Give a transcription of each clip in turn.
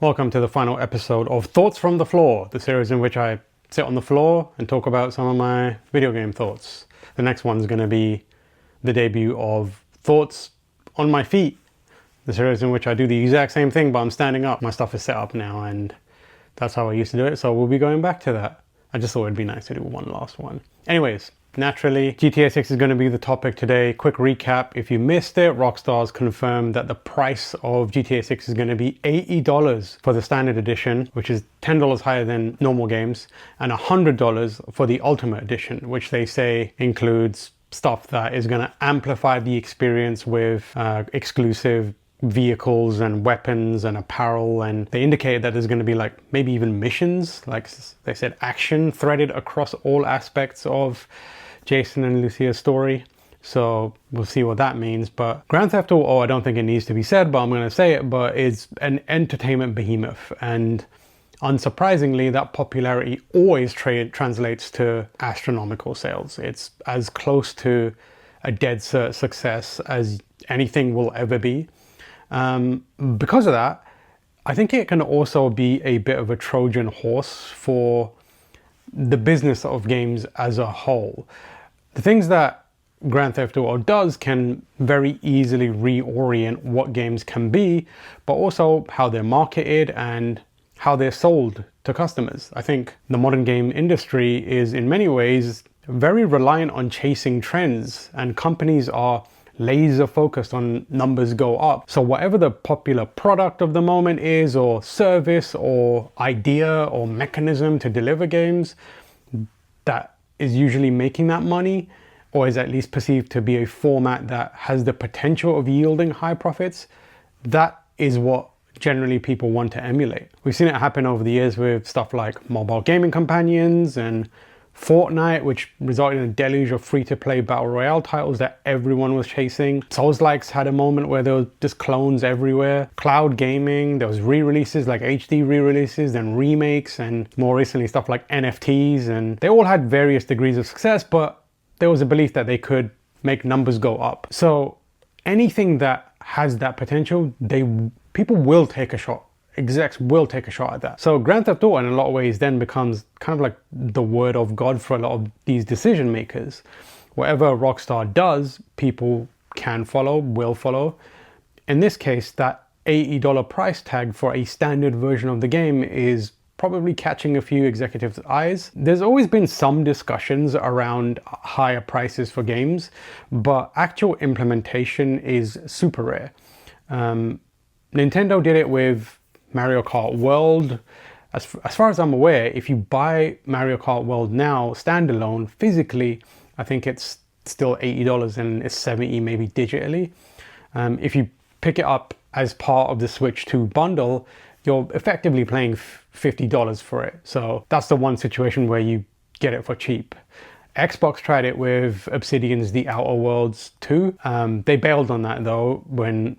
Welcome to the final episode of Thoughts from the Floor, the series in which I sit on the floor and talk about some of my video game thoughts. The next one's going to be the debut of Thoughts on My Feet, the series in which I do the exact same thing, but I'm standing up. My stuff is set up now, and that's how I used to do it, so we'll be going back to that. I just thought it'd be nice to do one last one. Anyways, naturally, GTA 6 is going to be the topic today. Quick recap, if you missed it, Rockstar's confirmed that the price of GTA 6 is going to be $80 for the standard edition, which is $10 higher than normal games, and $100 for the ultimate edition, which they say includes stuff that is going to amplify the experience with exclusive vehicles and weapons and apparel, and they indicated that there's going to be like maybe even missions, like they said, action threaded across all aspects of Jason and Lucia's story. So we'll see what that means. But Grand Theft Auto, I don't think it needs to be said, but I'm going to say it, but it's an entertainment behemoth, and unsurprisingly that popularity always translates to astronomical sales. It's as close to a dead cert success as anything will ever be. Because of that, I think it can also be a bit of a Trojan horse for the business of games as a whole. The things that Grand Theft Auto does can very easily reorient what games can be, but also how they're marketed and how they're sold to customers. I think the modern game industry is in many ways very reliant on chasing trends, and companies are laser focused on numbers go up. So whatever the popular product of the moment is, or service or idea or mechanism to deliver games that is usually making that money, or is at least perceived to be a format that has the potential of yielding high profits, that is what generally people want to emulate. We've seen it happen over the years with stuff like mobile gaming companions and Fortnite, which resulted in a deluge of free-to-play battle royale titles that everyone was chasing. Souls-likes had a moment where there was just clones everywhere. Cloud gaming, there was re-releases like HD re-releases, then remakes, and more recently stuff like NFTs, and they all had various degrees of success, but there was a belief that they could make numbers go up. So anything that has that potential, people will take a shot. Execs will take a shot at that. So Grand Theft Auto in a lot of ways then becomes kind of like the word of God for a lot of these decision makers. Whatever Rockstar does, people can follow, will follow. In this case, that $80 price tag for a standard version of the game is probably catching a few executives' eyes. There's always been some discussions around higher prices for games, but actual implementation is super rare. Nintendo did it with Mario Kart World. As far as I'm aware, if you buy Mario Kart World now standalone physically, I think it's still $80 and it's $70 maybe digitally. If you pick it up as part of the Switch 2 bundle, you're effectively paying $50 for it. So that's the one situation where you get it for cheap. Xbox tried it with Obsidian's The Outer Worlds 2. They bailed on that though when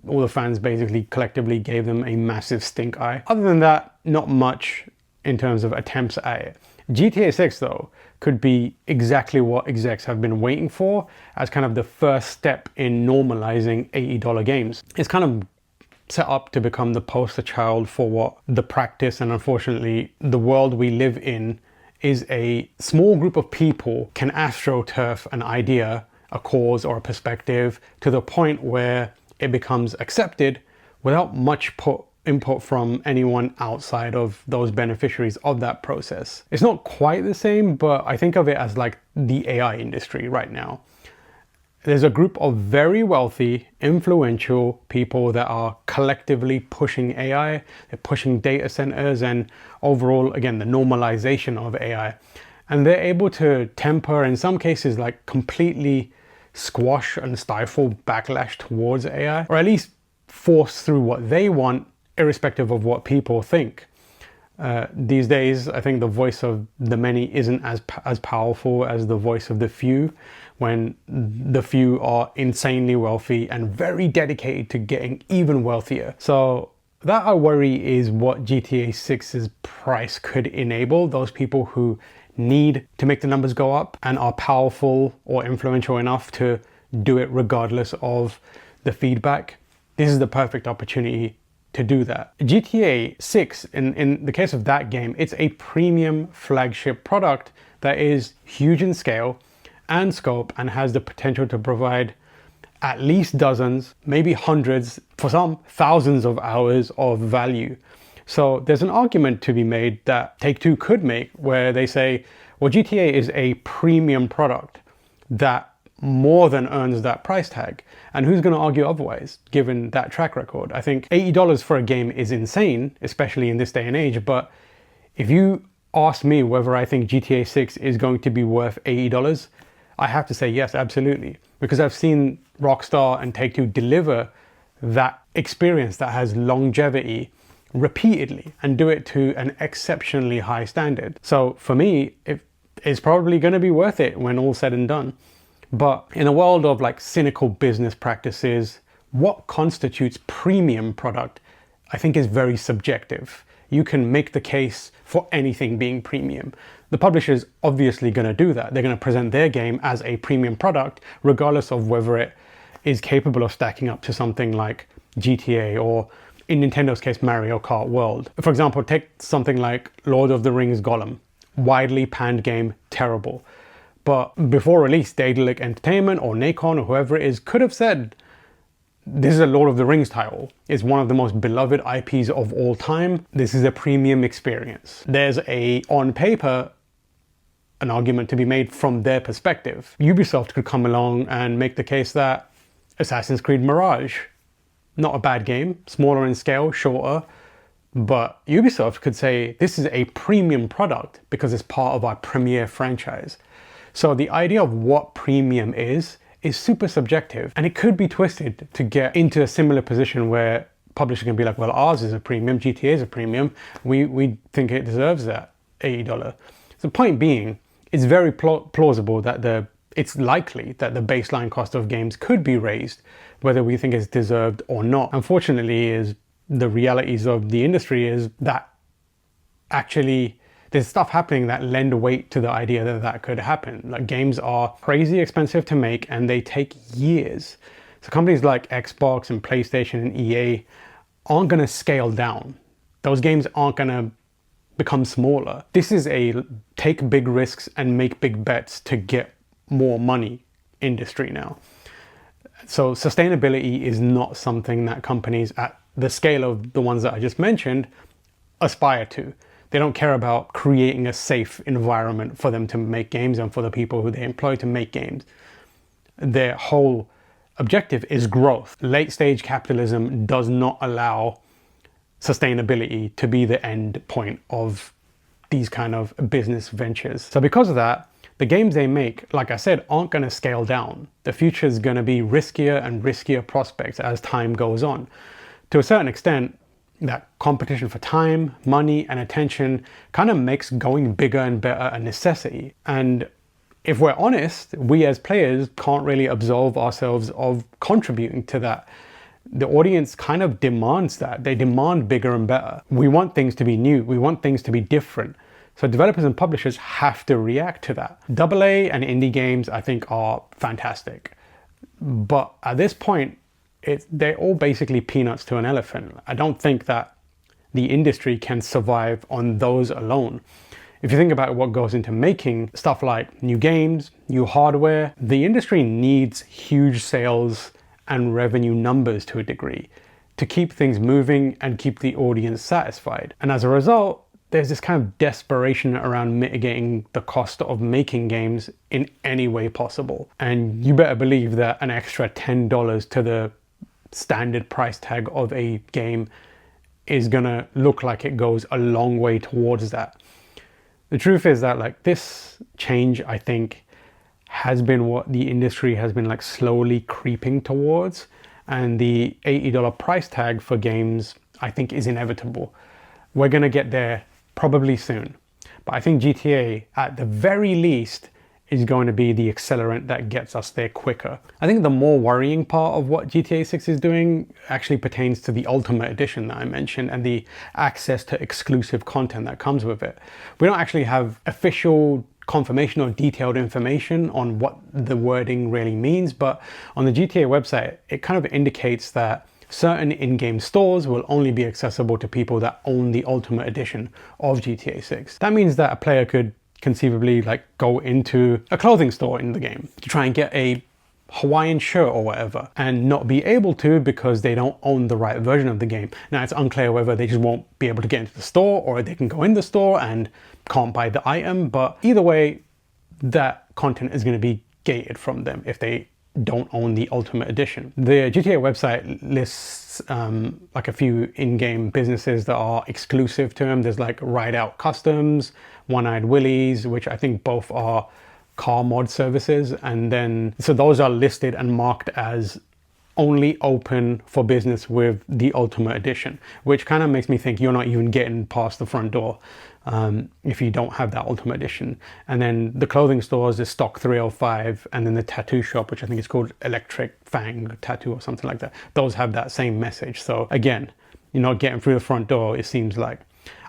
all the fans basically collectively gave them a massive stink eye. Other than that, not much in terms of attempts at it. GTA 6 though could be exactly what execs have been waiting for as kind of the first step in normalizing $80 games. It's kind of set up to become the poster child for what the practice and unfortunately the world we live in is. A small group of people can astroturf an idea, a cause or a perspective to the point where it becomes accepted without much input from anyone outside of those beneficiaries of that process. It's not quite the same, but I think of it as like the AI industry right now. There's a group of very wealthy, influential people that are collectively pushing AI, they're pushing data centers and overall, again, the normalization of AI. And they're able to temper, in some cases, like completely squash and stifle backlash towards AI, or at least force through what they want, irrespective of what people think. These days, I think the voice of the many isn't as powerful as the voice of the few, when the few are insanely wealthy and very dedicated to getting even wealthier. So that, I worry, is what GTA 6's price could enable. Those people who need to make the numbers go up and are powerful or influential enough to do it regardless of the feedback. This is the perfect opportunity to do that. GTA 6, in the case of that game, it's a premium flagship product that is huge in scale and scope and has the potential to provide at least dozens, maybe hundreds, for some thousands of hours of value. So there's an argument to be made that Take-Two could make where they say, well, GTA is a premium product that more than earns that price tag. And who's going to argue otherwise, given that track record? I think $80 for a game is insane, especially in this day and age. But if you ask me whether I think GTA 6 is going to be worth $80, I have to say yes, absolutely. Because I've seen Rockstar and Take-Two deliver that experience that has longevity repeatedly and do it to an exceptionally high standard. So for me, it's probably going to be worth it when all said and done. But in a world of like cynical business practices, what constitutes premium product, I think is very subjective. You can make the case for anything being premium. The publisher's obviously going to do that. They're going to present their game as a premium product, regardless of whether it is capable of stacking up to something like GTA or, in Nintendo's case, Mario Kart World. For example, take something like Lord of the Rings Gollum. Widely panned game, terrible. But before release, Daedalic Entertainment or Nacon or whoever it is could have said, this is a Lord of the Rings title. It's one of the most beloved IPs of all time. This is a premium experience. There's on paper, an argument to be made from their perspective. Ubisoft could come along and make the case that Assassin's Creed Mirage, not a bad game, smaller in scale, shorter, but Ubisoft could say this is a premium product because it's part of our premier franchise. So the idea of what premium is super subjective, and it could be twisted to get into a similar position where publishers can be like, well, ours is a premium, GTA is a premium, we think it deserves that $80. So the point being, it's very plausible that it's likely that the baseline cost of games could be raised, whether we think it's deserved or not. Unfortunately, the realities of the industry is that actually there's stuff happening that lend weight to the idea that could happen. Like, games are crazy expensive to make and they take years. So companies like Xbox and PlayStation and EA aren't going to scale down. Those games aren't going to become smaller. This is a take big risks and make big bets to get more money industry now. So sustainability is not something that companies at the scale of the ones that I just mentioned aspire to. They don't care about creating a safe environment for them to make games and for the people who they employ to make games. Their whole objective is growth. Late stage capitalism does not allow sustainability to be the end point of these kind of business ventures. So because of that, the games they make, like I said, aren't going to scale down. The future is going to be riskier and riskier prospects as time goes on. To a certain extent, that competition for time, money, and attention kind of makes going bigger and better a necessity. And if we're honest, we as players can't really absolve ourselves of contributing to that. The audience kind of demands that. They demand bigger and better. We want things to be new. We want things to be different. So developers and publishers have to react to that. AA and indie games, I think, are fantastic. But at this point, they're all basically peanuts to an elephant. I don't think that the industry can survive on those alone. If you think about what goes into making stuff like new games, new hardware, the industry needs huge sales and revenue numbers to a degree to keep things moving and keep the audience satisfied. And as a result, there's this kind of desperation around mitigating the cost of making games in any way possible. And you better believe that an extra $10 to the standard price tag of a game is gonna look like it goes a long way towards that. The truth is that like this change, I think, has been what the industry has been like slowly creeping towards, and the $80 price tag for games, I think, is inevitable. We're gonna get there probably soon, but I think GTA at the very least is going to be the accelerant that gets us there quicker. I think the more worrying part of what GTA 6 is doing actually pertains to the Ultimate Edition that I mentioned and the access to exclusive content that comes with it. We don't actually have official confirmation or detailed information on what the wording really means, but on the GTA website, it kind of indicates that certain in-game stores will only be accessible to people that own the Ultimate Edition of GTA 6. That means that a player could conceivably like go into a clothing store in the game to try and get a Hawaiian shirt or whatever and not be able to because they don't own the right version of the game. Now it's unclear whether they just won't be able to get into the store or they can go in the store and can't buy the item, but either way that content is going to be gated from them if they don't own the Ultimate Edition. The GTA website lists like a few in-game businesses that are exclusive to them. There's like Ride Out Customs, One-Eyed Willie's, which I think both are car mod services, and then so those are listed and marked as only open for business with the Ultimate Edition, which kind of makes me think you're not even getting past the front door if you don't have that Ultimate Edition. And then the clothing stores is Stock 305, and then the tattoo shop, which I think is called Electric Fang Tattoo or something like that, those have that same message. So again, you're not getting through the front door, it seems like.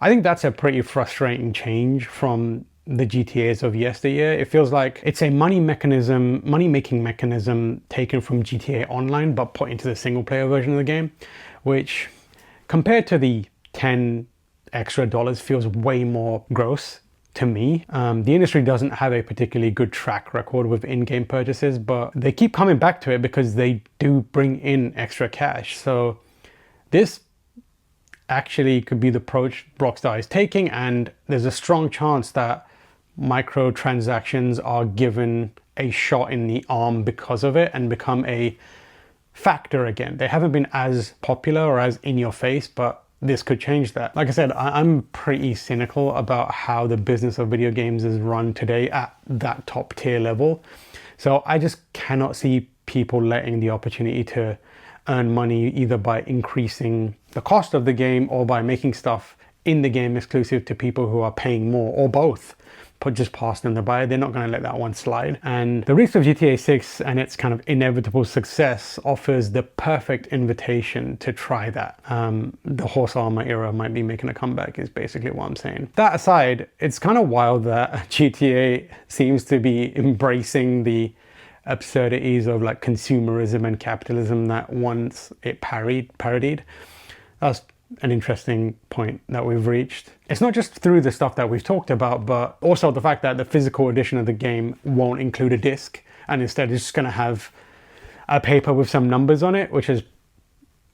I think that's a pretty frustrating change from the GTAs of yesteryear. It feels like it's a money-making mechanism taken from GTA Online but put into the single-player version of the game, which compared to the $10 extra feels way more gross to me. The industry doesn't have a particularly good track record with in-game purchases, but they keep coming back to it because they do bring in extra cash. So this actually could be the approach Rockstar is taking, and there's a strong chance that microtransactions are given a shot in the arm because of it and become a factor again. They haven't been as popular or as in your face, but this could change that. Like I said, I'm pretty cynical about how the business of video games is run today at that top tier level. So I just cannot see people letting the opportunity to earn money either by increasing the cost of the game or by making stuff in the game exclusive to people who are paying more, or both. But just pass them the buy. They're not going to let that one slide. And the release of GTA 6 and its kind of inevitable success offers the perfect invitation to try that. The horse armor era might be making a comeback is basically what I'm saying. That aside, it's kind of wild that GTA seems to be embracing the absurdities of like consumerism and capitalism that once it parodied. That's an interesting point that we've reached. It's not just through the stuff that we've talked about, but also the fact that the physical edition of the game won't include a disc, and instead it's just going to have a paper with some numbers on it, which is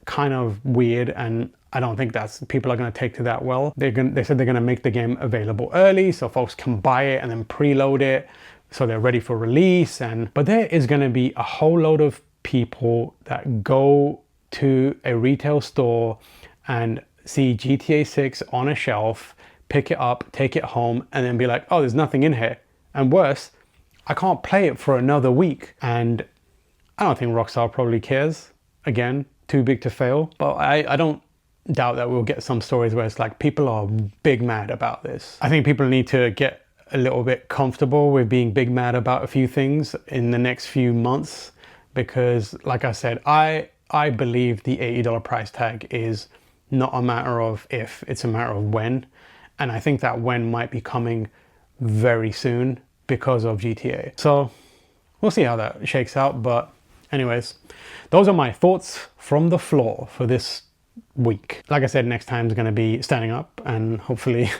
kind of weird, and I don't think people are going to take to that well. They said they're going to make the game available early so folks can buy it and then preload it so they're ready for release. But there is going to be a whole load of people that go to a retail store and see GTA 6 on a shelf, pick it up, take it home, and then be like, oh, there's nothing in here. And worse, I can't play it for another week. And I don't think Rockstar probably cares. Again, too big to fail. But I don't doubt that we'll get some stories where it's like people are big mad about this. I think people need to get a little bit comfortable with being big mad about a few things in the next few months. Because like I said, I believe the $80 price tag is not a matter of if, it's a matter of when. And I think that when might be coming very soon because of GTA. So we'll see how that shakes out. But anyways, those are my thoughts from the floor for this week. Like I said, next time is going to be standing up and hopefully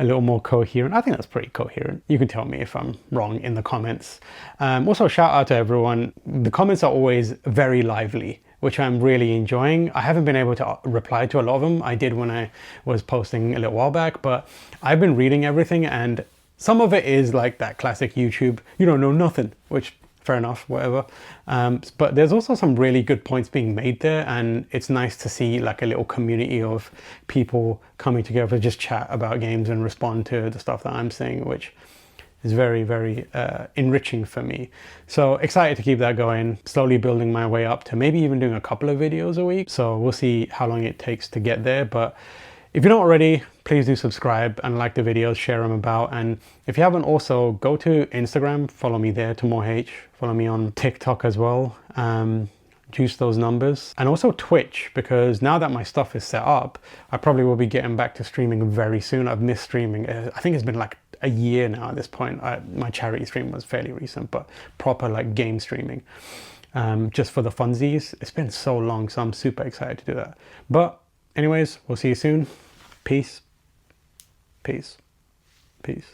a little more coherent. I think that's pretty coherent. You can tell me if I'm wrong in the comments. Also, shout out to everyone. The comments are always very lively, which I'm really enjoying. I haven't been able to reply to a lot of them. I did when I was posting a little while back, but I've been reading everything, and some of it is like that classic YouTube, you don't know nothing, which fair enough, whatever. But there's also some really good points being made there, and it's nice to see like a little community of people coming together to just chat about games and respond to the stuff that I'm saying, which is very, very enriching for me. So excited to keep that going, slowly building my way up to maybe even doing a couple of videos a week. So we'll see how long it takes to get there. But if you're not already, please do subscribe and like the videos, share them about. And if you haven't, also go to Instagram, follow me there, TamoorH, follow me on TikTok as well. Juice those numbers. And also Twitch, because now that my stuff is set up, I probably will be getting back to streaming very soon. I've missed streaming. I think it's been like a year now at this point. My charity stream was fairly recent, but proper like game streaming. just for the funsies. It's been so long, so I'm super excited to do that. But anyways, we'll see you soon. Peace. Peace. Peace.